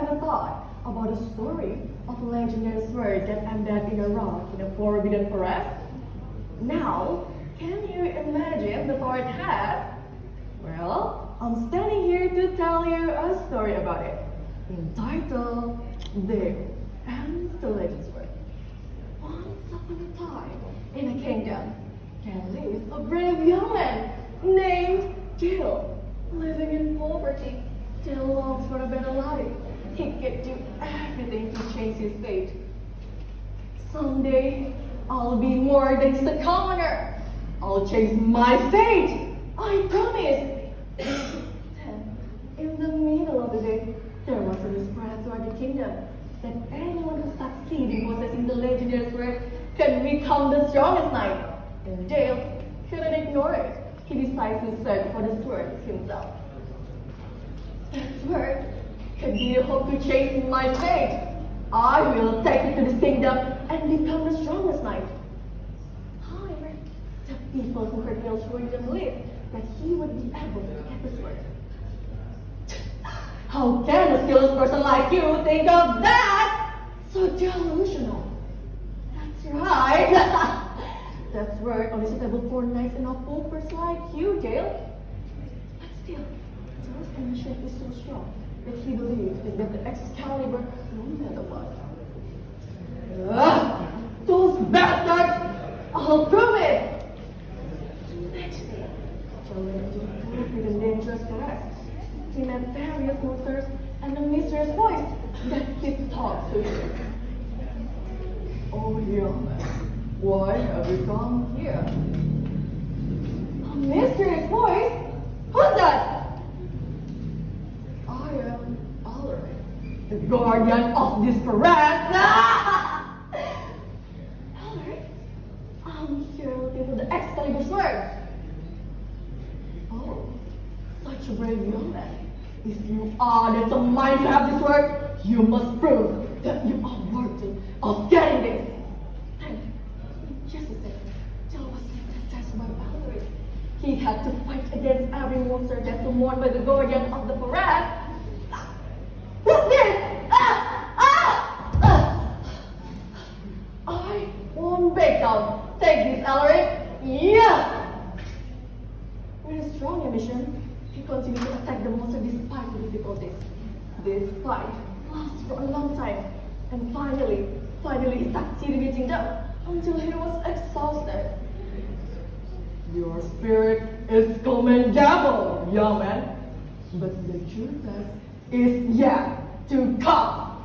ever thought about the story of a legendary sword that embedded in a rock in a forbidden forest? Now, can you imagine the power it has? Well, I'm standing here to tell you a story about it, entitled The and the Legend Sword. Once upon a time, in a kingdom, there lived a brave young man named Jill. Living in poverty, Jill longs for a better life. He could do everything to change his fate. Someday, I'll be more than just a commoner. I'll change my fate. I promise. Then, in the middle of the day, there was a spread throughout the kingdom that anyone who succeeded in possessing the legendary sword could become the strongest knight. And Jill couldn't ignore it. He decided to search for the sword himself. That sword could be the hope to change my fate. I will take it to this kingdom and become the strongest knight. However, the people who heard Jill's story didn't believe that he would be able to get the sword. How can a skilled person like you think of that? So delusional. That's right. That sword only suitable for knights and not wolfers like you, Jill. But still, Jill's ambition is so strong that he believes that the Excalibur no matter what. Those bastards! I'll prove it! Next day, Jill went into a forbidden dangerous forest. He met various monsters and a mysterious voice that he talked to him. Oh, young man. Why have you come here? A mysterious voice? Who's that? I am Alaric, the guardian of this forest. Alaric, I'm here looking for the Excalibur sword. Oh, such a brave young man. If you are determined to have this sword, you must prove that you are worthy of getting this. Just a second, Jill was possessed by Alaric. He had to fight against every monster that's summoned by the guardian of the forest. What's this? I won't back down. Take this, Alaric. Yeah! With a strong ambition, he continued to attack the monster despite the difficulties. This fight lasted for a long time, and finally he succeeded in beating them until he was exhausted. Your spirit is commendable, young man, but the true test is yet to come.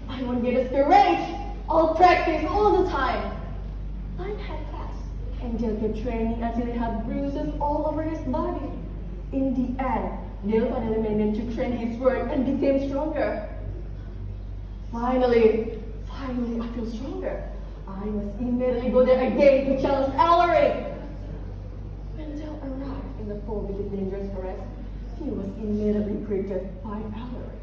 I won't get discouraged. I'll practice all the time. Time had passed, and Jill kept training until he had bruises all over his body. In the end, Jill finally managed to train his sword and became stronger. Finally, I feel stronger. I must immediately go there again to challenge Alaric. When Jill arrived in the forbidden dangerous forest, he was immediately greeted by Alaric.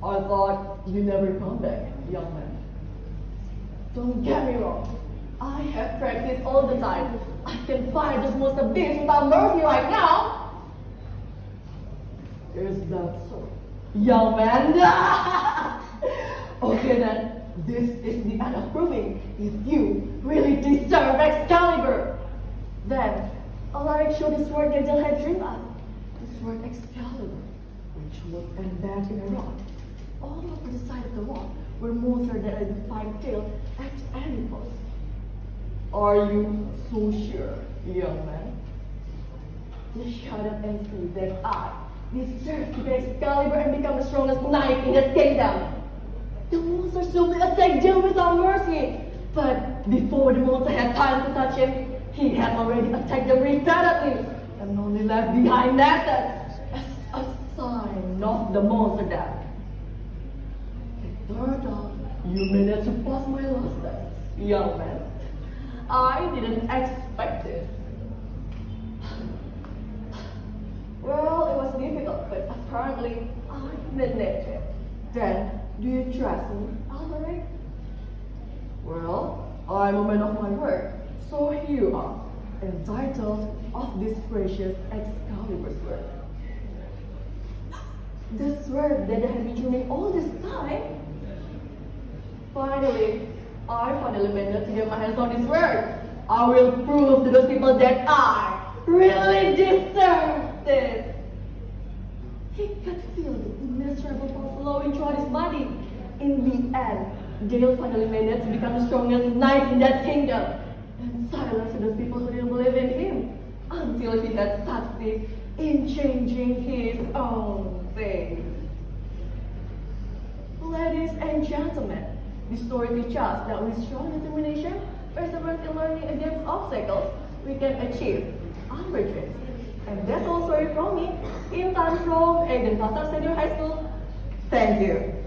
I thought you never come back, young man. Don't get me wrong. I have practiced all the time. I can fight this monster beast without mercy right now. Is that so, young man? Okay then. This is the end of proving if you really deserve Excalibur. Then, Alaric showed the sword that Jill had dreamed of. The sword Excalibur, which was embedded in a rock. All over the side of the rock were monsters that had defied Jill at any cost. Are you so sure, young man? Just shut up and see that I deserve to be Excalibur and become the strongest knight in this kingdom. The monster swiftly attacked Jill without mercy. But before the monster had time to touch him, he had already attacked them repeatedly and only left behind nests as a sign of the monster death. It turned out you managed to pass my last test, young man. I didn't expect this. Well, it was difficult, but apparently I managed it. Then, do you trust me, Alaric? Well, I'm a man of my word, so here you are, entitled of this precious Excalibur sword. the sword that they have been dreaming all this time. Finally, I finally managed to get my hands on this sword. I will prove to those people that I really deserve this. He could feel the immeasurable power flowing throughout his body. In the end, Dale finally managed to become the strongest knight in that kingdom and silence those people who didn't believe in him until he had succeeded in changing his own fate. Ladies and gentlemen, the story teaches us that with strong determination, perseverance in learning against obstacles, we can achieve our dreams. And that's all story from me, Intan from Eden Pasar Senior High School. Thank you.